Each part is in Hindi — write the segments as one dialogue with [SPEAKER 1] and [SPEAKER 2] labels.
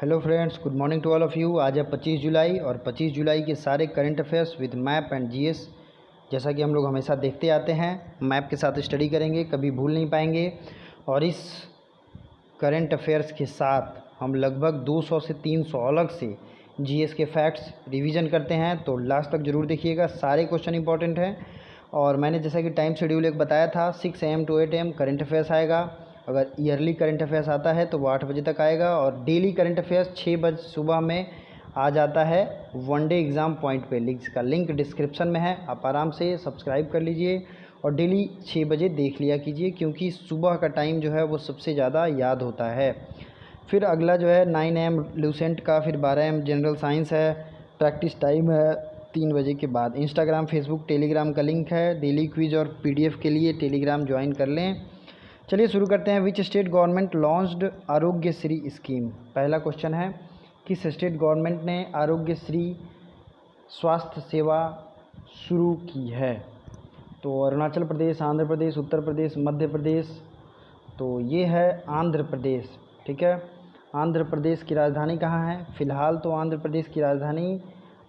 [SPEAKER 1] Hello friends, good morning to all of you. आज है 25 जुलाई और 25 जुलाई के सारे current affairs with map and GS. जैसा कि हम लोग हमेशा देखते आते हैं, मैप के साथ स्टडी करेंगे, कभी भूल नहीं पाएंगे। और इस करंट अफेयर्स के साथ हम लगभग 200 से 300 अलग से जीएस के फैक्ट्स रिवीजन करते हैं, तो लास्ट तक ज़रूर देखिएगा। सारे क्वेश्चन इंपॉर्टेंट हैं। और मैंने जैसा कि टाइम शेड्यूल एक बताया था, 6 AM to 8 AM current affairs आएगा। अगर ईयरली करंट अफेयर्स आता है तो वो 8 बजे तक आएगा। और डेली करंट अफेयर्स 6 बजे सुबह में आ जाता है वनडे एग्ज़ाम पॉइंट पे। इसका लिंक डिस्क्रिप्शन में है, आप आराम से सब्सक्राइब कर लीजिए और डेली 6 बजे देख लिया कीजिए, क्योंकि सुबह का टाइम जो है वो सबसे ज़्यादा याद होता है। फिर अगला जो है 9 AM लूसेंट का, फिर 12 AM जनरल साइंस है। प्रैक्टिस टाइम है 3 बजे के बाद। इंस्टाग्राम, फेसबुक, टेलीग्राम का लिंक है। डेली क्विज और पीडीएफ के लिए टेलीग्राम ज्वाइन कर लें। चलिए शुरू करते हैं। Which state government launched Aarogyasri scheme. पहला क्वेश्चन है, किस स्टेट गवर्नमेंट ने आरोग्यश्री स्वास्थ्य सेवा शुरू की है? तो अरुणाचल प्रदेश, आंध्र प्रदेश, उत्तर प्रदेश, मध्य प्रदेश। तो ये है आंध्र प्रदेश। ठीक है, आंध्र प्रदेश की राजधानी कहाँ है? फ़िलहाल तो आंध्र प्रदेश की राजधानी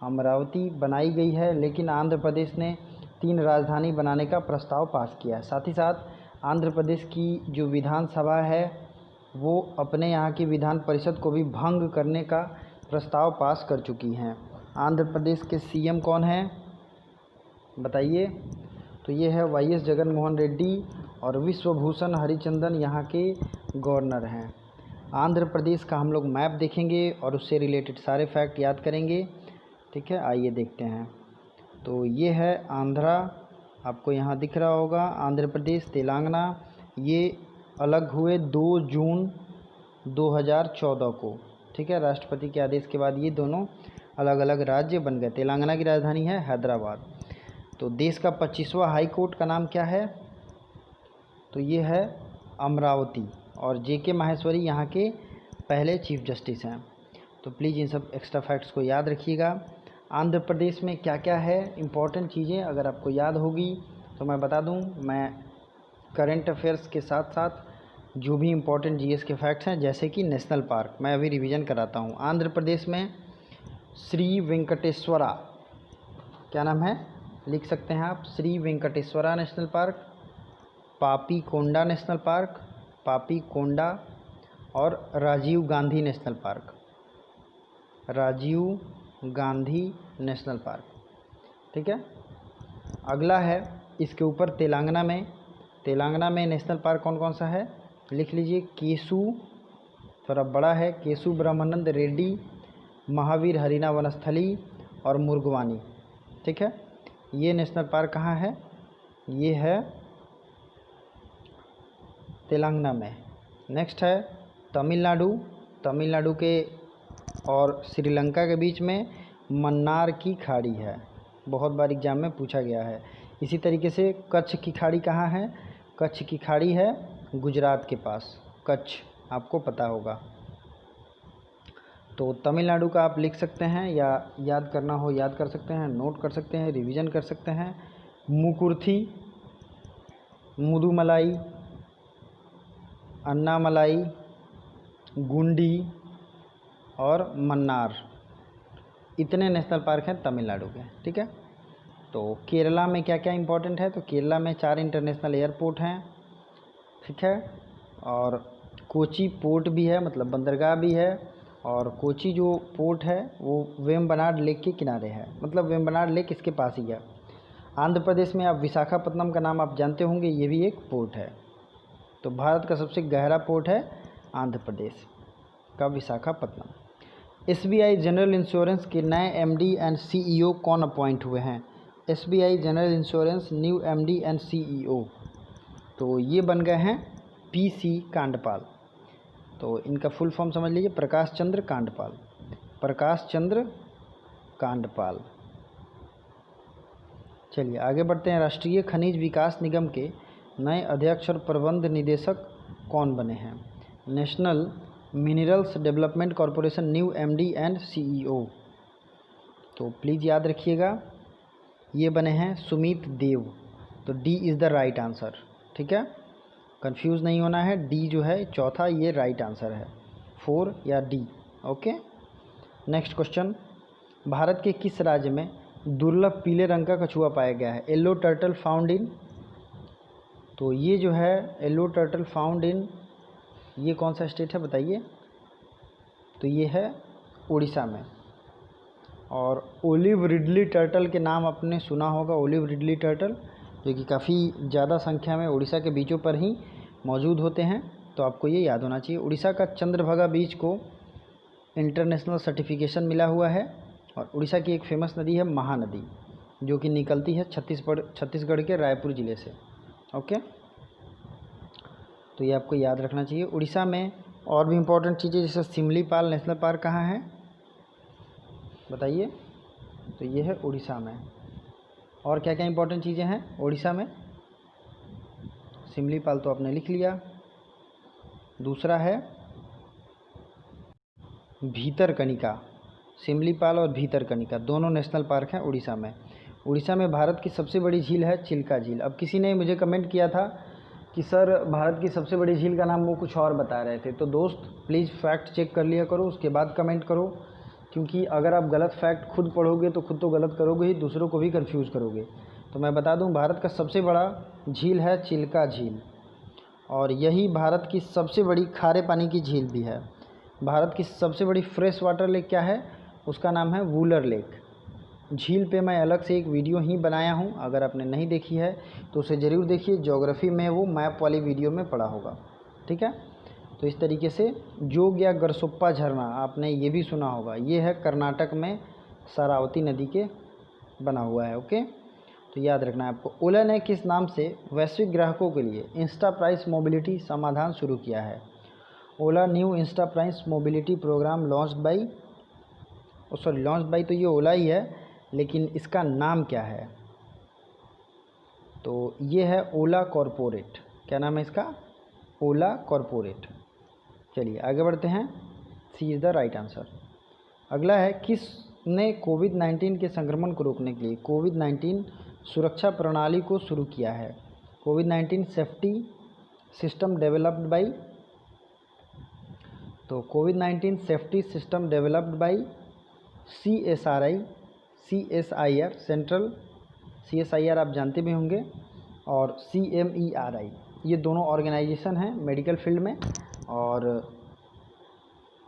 [SPEAKER 1] अमरावती बनाई गई है, लेकिन आंध्र प्रदेश ने 3 राजधानी बनाने का प्रस्ताव पास किया है। साथ ही साथ आंध्र प्रदेश की जो विधानसभा है वो अपने यहाँ की विधान परिषद को भी भंग करने का प्रस्ताव पास कर चुकी हैं। आंध्र प्रदेश के सीएम कौन हैं बताइए? तो ये है YS जगन मोहन रेड्डी और विश्वभूषण हरिचंदन यहाँ के गवर्नर हैं। आंध्र प्रदेश का हम लोग मैप देखेंगे और उससे रिलेटेड सारे फैक्ट याद करेंगे। ठीक है, आइए देखते हैं। तो ये है आंध्रा, आपको यहाँ दिख रहा होगा। आंध्र प्रदेश, तेलंगाना, ये अलग हुए 2 जून 2014 को। ठीक है, राष्ट्रपति के आदेश के बाद ये दोनों अलग अलग राज्य बन गए। तेलंगाना की राजधानी है हैदराबाद। तो देश का 25वां हाई कोर्ट का नाम क्या है? तो ये है अमरावती। और JK माहेश्वरी यहाँ के पहले चीफ जस्टिस हैं। तो प्लीज़ इन सब एक्स्ट्रा फैक्ट्स को याद रखिएगा। आंध्र प्रदेश में क्या क्या है इम्पॉर्टेंट चीज़ें, अगर आपको याद होगी तो मैं बता दूं। मैं करंट अफेयर्स के साथ साथ जो भी इम्पोर्टेंट जीएस के फैक्ट्स हैं, जैसे कि नेशनल पार्क, मैं अभी रिवीजन कराता हूं। आंध्र प्रदेश में श्री वेंकटेश्वरा, क्या नाम है लिख सकते हैं आप? श्री वेंकटेश्वरा नेशनल पार्क, पापी कोंडा नेशनल पार्क, पापी कोंडा, और Rajiv Gandhi national park, Rajiv Gandhi national park. ठीक है, अगला है इसके ऊपर तेलंगाना में नेशनल पार्क कौन कौन सा है लिख लीजिए। केसु, थोड़ा बड़ा है, केसु ब्रह्मानंद रेड्डी, महावीर हरिना वनस्थली और मुर्गवानी। ठीक है, ये नेशनल पार्क कहाँ है? ये है तेलंगाना में। नेक्स्ट है तमिलनाडु के और श्रीलंका के बीच में मन्नार की खाड़ी है, बहुत बार एग्जाम में पूछा गया है। इसी तरीके से कच्छ की खाड़ी कहाँ है? कच्छ की खाड़ी है गुजरात के पास, कच्छ, आपको पता होगा। तो तमिलनाडु का आप लिख सकते हैं, या याद करना हो याद कर सकते हैं, नोट कर सकते हैं, रिवीजन कर सकते हैं। मुकुर्थी, मुदुमलाई, अन्नामलाई, गुंडी और मन्नार, इतने नेशनल पार्क हैं तमिलनाडु के। ठीक है, तो केरला में क्या क्या इंपॉर्टेंट है? तो केरला में 4 इंटरनेशनल एयरपोर्ट हैं। ठीक है, और कोची पोर्ट भी है, मतलब बंदरगाह भी है। और कोची जो पोर्ट है वो वेम्बनाड लेक के किनारे है, मतलब वेम्बनाड लेक इसके पास ही है। आंध्र प्रदेश में आप विशाखापत्तनम का नाम आप जानते होंगे, ये भी एक पोर्ट है। तो भारत का सबसे गहरा पोर्ट है आंध्र प्रदेश का विशाखापत्तनम। SBI जनरल इंश्योरेंस के नए MD एंड CEO कौन अपॉइंट हुए हैं? SBI general insurance new MD and CEO, तो ये बन गए हैं PC कांडपाल। तो इनका फुल फॉर्म समझ लीजिए, प्रकाश चंद्र कांडपाल, प्रकाश चंद्र कांडपाल। चलिए आगे बढ़ते हैं। राष्ट्रीय खनिज विकास निगम के नए अध्यक्ष और प्रबंध निदेशक कौन बने हैं? National minerals development corporation new MD and CEO। तो प्लीज़ याद रखिएगा, ये बने हैं सुमित देव। तो D is the right answer. ठीक है, कंफ्यूज नहीं होना है, D जो है चौथा, ये राइट आंसर है, 4 या D। Okay. Next question, Bharat के किस राज्य में दुर्लभ पीले रंग का कछुआ पाया गया है? येलो टर्टल फाउंड इन, तो ये जो है येलो टर्टल फाउंड इन, ये कौन सा स्टेट है बताइए? तो ये है उड़ीसा में। और ओलिव रिडली टर्टल के नाम आपने सुना होगा, ओलिव रिडली टर्टल, जो कि काफ़ी ज़्यादा संख्या में उड़ीसा के बीचों पर ही मौजूद होते हैं, तो आपको ये याद होना चाहिए। उड़ीसा का चंद्रभागा बीच को इंटरनेशनल सर्टिफिकेशन मिला हुआ है। और उड़ीसा की एक फेमस नदी है महानदी, जो कि निकलती है छत्तीसगढ़ के रायपुर ज़िले से। ओके, तो ये आपको याद रखना चाहिए। उड़ीसा में और भी इम्पोर्टेंट चीज़ें जैसे सिमलीपाल नेशनल पार्क कहाँ है बताइए? तो ये है उड़ीसा में। और क्या क्या इम्पोर्टेंट चीज़ें हैं उड़ीसा में? सिमलीपाल तो आपने लिख लिया। दूसरा है भीतरकनिका, सिमलीपाल और भीतरकनिका दोनों नेशनल पार्क हैं उड़ीसा में। उड़ीसा में भारत की सबसे बड़ी झील है चिल्का झील। अब किसी ने मुझे कमेंट किया था कि सर भारत की सबसे बड़ी झील का नाम वो कुछ और बता रहे थे, तो दोस्त प्लीज़ फैक्ट चेक कर लिया करो, उसके बाद कमेंट करो, क्योंकि अगर आप गलत फैक्ट खुद पढ़ोगे तो खुद तो गलत करोगे ही, दूसरों को भी कंफ्यूज करोगे। तो मैं बता दूं, भारत का सबसे बड़ा झील है चिल्का झील, और यही भारत की सबसे बड़ी खारे पानी की झील भी है। भारत की सबसे बड़ी फ्रेश वाटर लेक क्या है? उसका नाम है वूलर लेक। झील पे मैं अलग से एक वीडियो ही बनाया हूँ, अगर आपने नहीं देखी है तो उसे ज़रूर देखिए, ज्योग्राफी में वो मैप वाली वीडियो में पड़ा होगा। ठीक है, तो इस तरीके से जोग या गरसोप्पा झरना आपने ये भी सुना होगा, ये है कर्नाटक में शरावती नदी के बना हुआ है। ओके, तो याद रखना है आपको। ओला ने किस नाम से वैश्विक ग्राहकों के लिए इंस्टा प्राइस मोबिलिटी समाधान शुरू किया है? Ola new insta price mobility program launched by तो ये ओला ही है, लेकिन इसका नाम क्या है? तो ये है ओला कॉरपोरेट। क्या नाम है इसका? ओला कॉरपोरेट। चलिए आगे बढ़ते हैं, सी इज़ द राइट आंसर। अगला है, किसने कोविड-19 के संक्रमण को रोकने के लिए कोविड-19 सुरक्षा प्रणाली को शुरू किया है? कोविड-19 सेफ्टी सिस्टम डेवलप्ड बाई, तो कोविड-19 safety system developed by CSIR central, CSIR आप जानते भी होंगे, और CMERI, ये दोनों ऑर्गेनाइजेशन हैं मेडिकल फील्ड में। और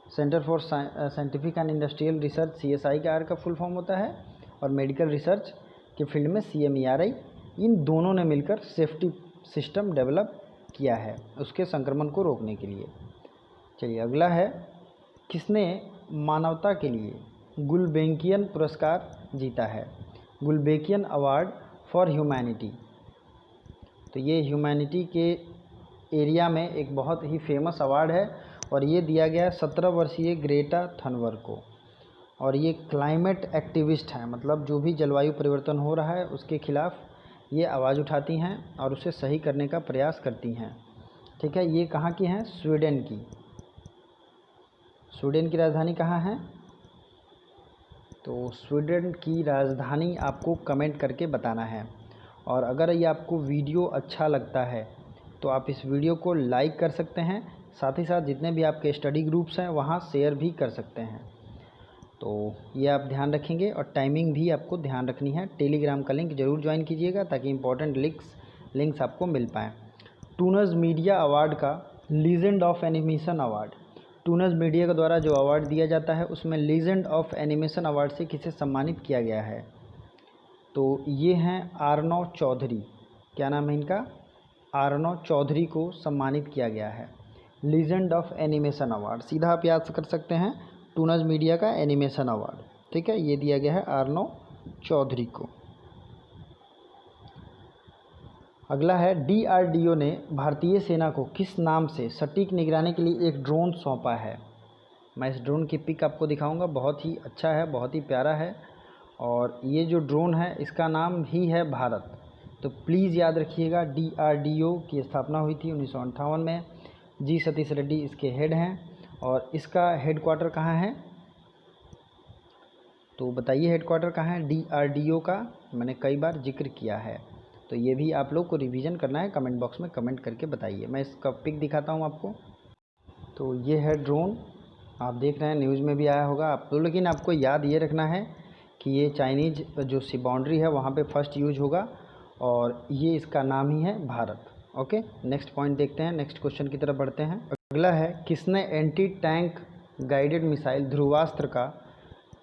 [SPEAKER 1] centre for scientific and industrial research CSIR का फुल फॉर्म होता है, और मेडिकल रिसर्च के फील्ड में CMERI। इन दोनों ने मिलकर सेफ्टी सिस्टम डेवलप किया है उसके संक्रमण को रोकने के लिए। चलिए अगला है, किसने मानवता के लिए गुलबेंकियन पुरस्कार जीता है? गुलबेंकियन अवार्ड फॉर ह्यूमैनिटी। तो ये ह्यूमैनिटी के एरिया में एक बहुत ही फेमस अवार्ड है, और ये दिया गया 17 वर्षीय ग्रेटा थनबर्ग को। और ये क्लाइमेट एक्टिविस्ट हैं, मतलब जो भी जलवायु परिवर्तन हो रहा है उसके खिलाफ़ ये आवाज़ उठाती हैं और उसे सही करने का प्रयास करती हैं। ठीक है, ये कहाँ की हैं? स्वीडन की। स्वीडन की राजधानी कहाँ है? तो स्वीडन की राजधानी आपको कमेंट करके बताना है। और अगर ये आपको वीडियो अच्छा लगता है तो आप इस वीडियो को लाइक कर सकते हैं, साथ ही साथ जितने भी आपके स्टडी ग्रुप्स हैं वहाँ शेयर भी कर सकते हैं। तो ये आप ध्यान रखेंगे, और टाइमिंग भी आपको ध्यान रखनी है। टेलीग्राम का लिंक ज़रूर ज्वाइन कीजिएगा ताकि इंपॉर्टेंट लिंक्स आपको मिल पाएँ। टूनज़ मीडिया अवार्ड का legend of animation award, Toonz media के द्वारा जो अवार्ड दिया जाता है उसमें लीजेंड ऑफ एनिमेशन अवार्ड से किसे सम्मानित किया गया है? तो ये हैं आर्नव चौधरी। क्या नाम है इनका? आर्नव चौधरी को सम्मानित किया गया है लीजेंड ऑफ एनिमेशन अवार्ड। सीधा आप याद कर सकते हैं, टूनज़ मीडिया का एनिमेशन अवार्ड। ठीक है, ये दिया गया है आर्नव चौधरी को। अगला है, DRDO ने भारतीय सेना को किस नाम से सटीक निगरानी के लिए एक ड्रोन सौंपा है? मैं इस ड्रोन की पिक आपको दिखाऊंगा, बहुत ही अच्छा है, बहुत ही प्यारा है। और ये जो ड्रोन है इसका नाम ही है भारत। तो प्लीज़ याद रखिएगा, DRDO की स्थापना हुई थी 1958 में। जी सतीश रेड्डी इसके हेड हैं, और इसका हेडक्वार्टर कहाँ है? तो बताइए हेडक्वार्टर कहाँ है DRDO का? मैंने कई बार जिक्र किया है, तो ये भी आप लोग को रिवीजन करना है, कमेंट बॉक्स में कमेंट करके बताइए। मैं इसका पिक दिखाता हूँ आपको। तो ये है ड्रोन, आप देख रहे हैं न्यूज़ में भी आया होगा आप तो, लेकिन आपको याद ये रखना है कि ये चाइनीज़ जो सी बाउंड्री है वहाँ पे फर्स्ट यूज होगा और ये इसका नाम ही है भारत। ओके, नेक्स्ट पॉइंट देखते हैं, नेक्स्ट क्वेश्चन की तरफ बढ़ते हैं। अगला है, किसने anti tank guided missile Dhruvastra का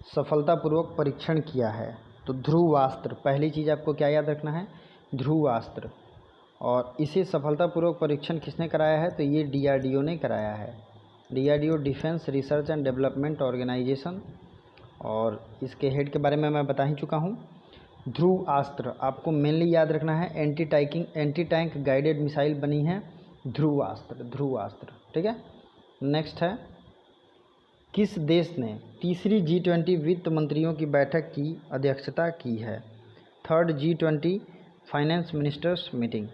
[SPEAKER 1] सफलतापूर्वक परीक्षण किया है? तो ध्रुवास्त्र, पहली चीज़ आपको क्या याद रखना है, ध्रुवास्त्र। और इसे सफलतापूर्वक परीक्षण किसने कराया है? तो ये डीआरडीओ ने कराया है, DRDO defence research and development organisation. और इसके हेड के बारे में मैं बता ही चुका हूँ। ध्रुवास्त्र आपको मेनली याद रखना है, एंटी टैंक गाइडेड मिसाइल बनी है ध्रुवास्त्र, ध्रुवास्त्र। ठीक है, नेक्स्ट है, किस देश ने तीसरी G20 वित्त मंत्रियों की बैठक की अध्यक्षता की है? Third G20 finance ministers meeting.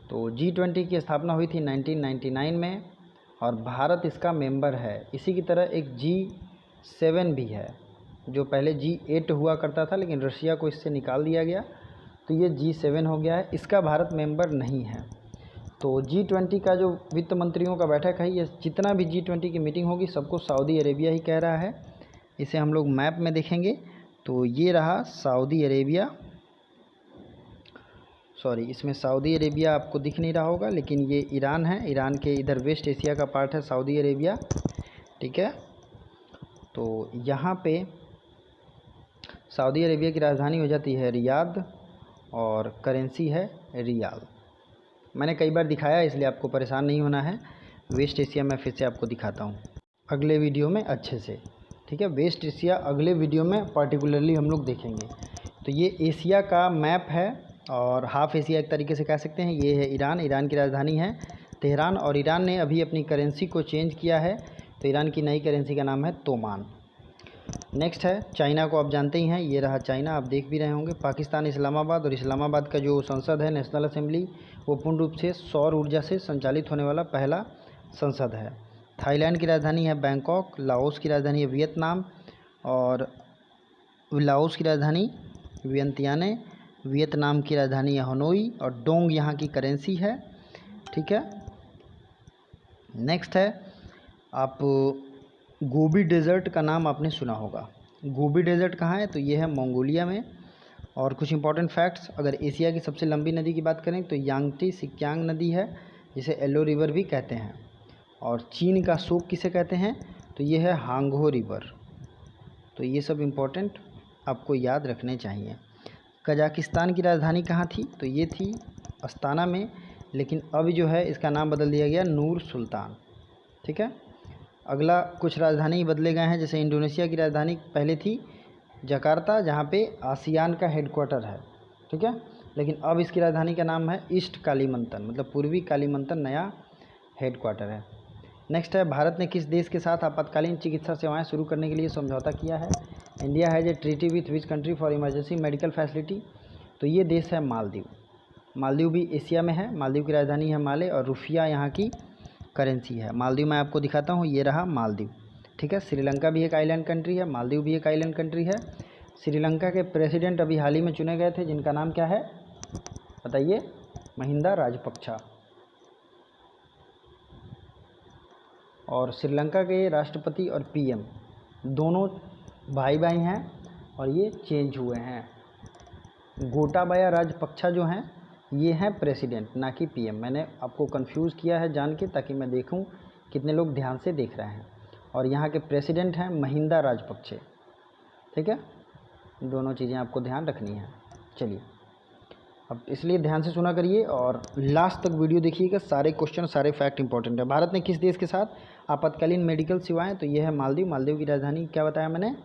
[SPEAKER 1] तो G20 की स्थापना हुई थी 1999 में और भारत इसका मेंबर है। इसी की तरह एक G7 भी है, जो पहले G8 हुआ करता था लेकिन रशिया को इससे निकाल दिया गया, तो ये G7 हो गया है, इसका भारत मेंबर नहीं है। तो G20 का जो वित्त मंत्रियों का बैठक है, ये जितना भी G20 की मीटिंग होगी सबको सऊदी अरेबिया ही कह रहा है। इसे हम लोग मैप में देखेंगे तो ये रहा सऊदी अरेबिया, सॉरी इसमें सऊदी अरेबिया आपको दिख नहीं रहा होगा लेकिन ये ईरान है, ईरान के इधर वेस्ट एशिया का पार्ट है सऊदी अरेबिया। ठीक है, तो यहाँ पे सऊदी अरेबिया की राजधानी हो जाती है रियाद और करेंसी है रियाल। मैंने कई बार दिखाया इसलिए आपको परेशान नहीं होना है, वेस्ट एशिया में फिर से आपको दिखाता हूँ अगले वीडियो में अच्छे से। ठीक है, वेस्ट एशिया अगले वीडियो में पर्टिकुलरली हम लोग देखेंगे। तो ये एशिया का मैप है और हाफ एशिया एक तरीके से कह सकते हैं। ये है ईरान, ईरान की राजधानी है तेहरान और ईरान ने अभी अपनी करेंसी को चेंज किया है, तो ईरान की नई करेंसी का नाम है तोमान। नेक्स्ट है, चाइना को आप जानते ही हैं, ये रहा चाइना, आप देख भी रहे होंगे। पाकिस्तान इस्लामाबाद, और इस्लामाबाद का जो संसद है नेशनल असेंबली, वो पूर्ण रूप से सौर ऊर्जा से संचालित होने वाला पहला संसद है। थाईलैंड की राजधानी है बैंकॉक, लाओस की राजधानी है वियतनाम, और लाओस की राजधानी वियंतियाने, वियतनाम की राजधानी है हनोई, और डोंग यहाँ की करेंसी है। ठीक है, नेक्स्ट है, आप गोबी डेज़र्ट का नाम आपने सुना होगा। गोबी डेज़र्ट कहाँ है? तो ये है मंगोलिया में। और कुछ इंपॉर्टेंट फैक्ट्स, अगर एशिया की सबसे लंबी नदी की बात करें तो यांगटी सिक्यांग नदी है, जिसे येलो रिवर भी कहते हैं। और चीन का शोक किसे कहते हैं? तो ये है हांगहो रिवर। तो ये सब इम्पोर्टेंट आपको याद रखने चाहिए। कजाकिस्तान की राजधानी कहाँ थी? तो ये थी अस्ताना में, लेकिन अब जो है इसका नाम बदल दिया गया नूर सुल्तान। ठीक है, अगला कुछ राजधानी बदले गए हैं, जैसे इंडोनेशिया की राजधानी पहले थी जकार्ता, जहाँ पे आसियान का हेडक्वार्टर है। ठीक है, लेकिन अब इसकी राजधानी का नाम है ईस्ट कालीमंतन, मतलब पूर्वी कालीमंतन नया हेडक्वार्टर है। नेक्स्ट है, भारत ने किस देश के साथ आपातकालीन चिकित्सा सेवाएं शुरू करने के लिए समझौता किया है? India has a treaty with which country for emergency medical facility? तो ये देश है मालदीव। मालदीव भी एशिया में है, मालदीव की राजधानी है माले और रुपया यहाँ की करेंसी है। मालदीव मैं आपको दिखाता हूँ, ये रहा मालदीव। ठीक है, श्रीलंका भी एक आइलैंड कंट्री है, मालदीव भी एक आइलैंड कंट्री है। श्रीलंका के प्रेसिडेंट अभी हाल ही में चुने गए थे, जिनका नाम क्या है बताइए? महिंदा राजपक्षा। और श्रीलंका के राष्ट्रपति और पीएम दोनों भाई भाई हैं और ये चेंज हुए हैं। गोटाबाया राजपक्षा जो हैं ये हैं प्रेसिडेंट, ना कि पीएम। मैंने आपको कंफ्यूज किया है जान के, ताकि मैं देखूं कितने लोग ध्यान से देख रहे हैं। और यहाँ के प्रेसिडेंट हैं महिंदा राजपक्षे। ठीक है, दोनों चीज़ें आपको ध्यान रखनी है। चलिए, अब इसलिए ध्यान से सुना करिए और लास्ट तक वीडियो देखिएगा, सारे क्वेश्चन सारे फैक्ट इंपॉर्टेंट है। भारत ने किस देश के साथ आपातकालीन मेडिकल सेवाएं? तो ये है मालदीव। मालदीव की राजधानी क्या बताया मैंने?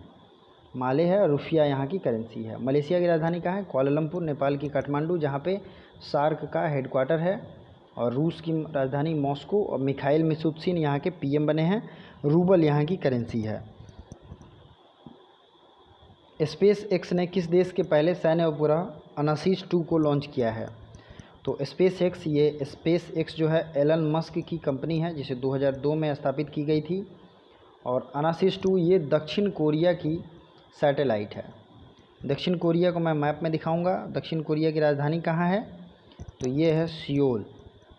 [SPEAKER 1] माले है, और रुपया यहाँ की करेंसी है। मलेशिया की राजधानी कहाँ है? कुआलालंपुर। नेपाल की काठमांडू, जहाँ पे सार्क का हेडक्वार्टर है। और रूस की राजधानी मॉस्को, और मिखाइल मिशुस्तिन यहाँ के पीएम बने हैं। रूबल यहाँ की करेंसी है। स्पेस एक्स ने किस देश के पहले सैन्य उपग्रह अनासीस 2 को लॉन्च किया है? तो स्पेस एक्स जो है एलन मस्क की कंपनी है, जिसे 2002 में स्थापित की गई थी। और अनासीस 2 ये दक्षिण कोरिया की सैटेलाइट है। दक्षिण कोरिया को मैं मैप में दिखाऊंगा। दक्षिण कोरिया की राजधानी कहाँ है? तो ये है सियोल,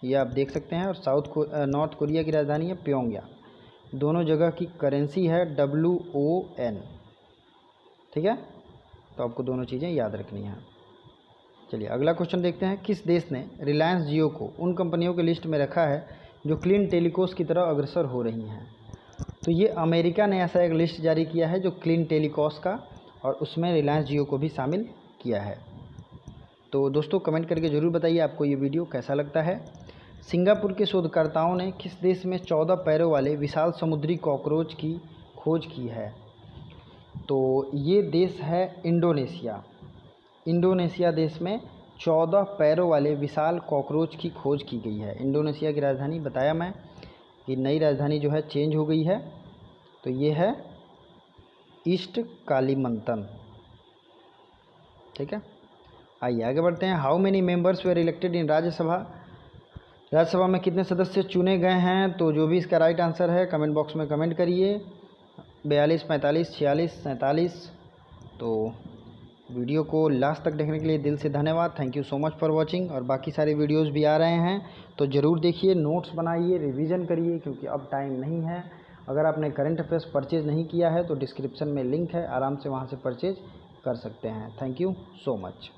[SPEAKER 1] ये आप देख सकते हैं। और नॉर्थ कोरिया की राजधानी है प्योंगयांग। दोनों जगह की करेंसी है WON, ठीक है। तो आपको दोनों चीज़ें याद रखनी है। चलिए अगला क्वेश्चन देखते हैं। किस देश ने रिलायंस जियो को उन कंपनियों की लिस्ट में रखा है जो क्लीन टेलीकॉस की तरह अग्रसर हो रही हैं? तो ये अमेरिका ने ऐसा एक लिस्ट जारी किया है जो क्लीन टेलीकॉस का, और उसमें रिलायंस जियो को भी शामिल किया है। तो दोस्तों कमेंट करके ज़रूर बताइए आपको ये वीडियो कैसा लगता है। सिंगापुर के शोधकर्ताओं ने किस देश में 14 पैरों वाले विशाल समुद्री कॉकरोच की खोज की है? तो ये देश है इंडोनेशिया। इंडोनेशिया देश में 14 पैरों वाले विशाल कॉकरोच की खोज की गई है। इंडोनेशिया की राजधानी बताया मैं कि नई राजधानी जो है चेंज हो गई है, तो ये है ईस्ट कालीमंतन, ठीक है। आइए आगे बढ़ते हैं। How many members were elected in Rajya Sabha? Rajya Sabha में कितने सदस्य चुने गए हैं? तो जो भी इसका राइट आंसर है कमेंट बॉक्स में कमेंट करिए। 42, 45, 46, 47। तो वीडियो को लास्ट तक देखने के लिए दिल से धन्यवाद। Thank you so much for watching. और बाकी सारे वीडियोस भी आ रहे हैं तो ज़रूर देखिए, नोट्स बनाइए, रिवीजन करिए, क्योंकि अब टाइम नहीं है। अगर आपने करंट अफेयर्स परचेज़ नहीं किया है तो डिस्क्रिप्शन में लिंक है, आराम से वहाँ से परचेज़ कर सकते हैं। Thank you so much.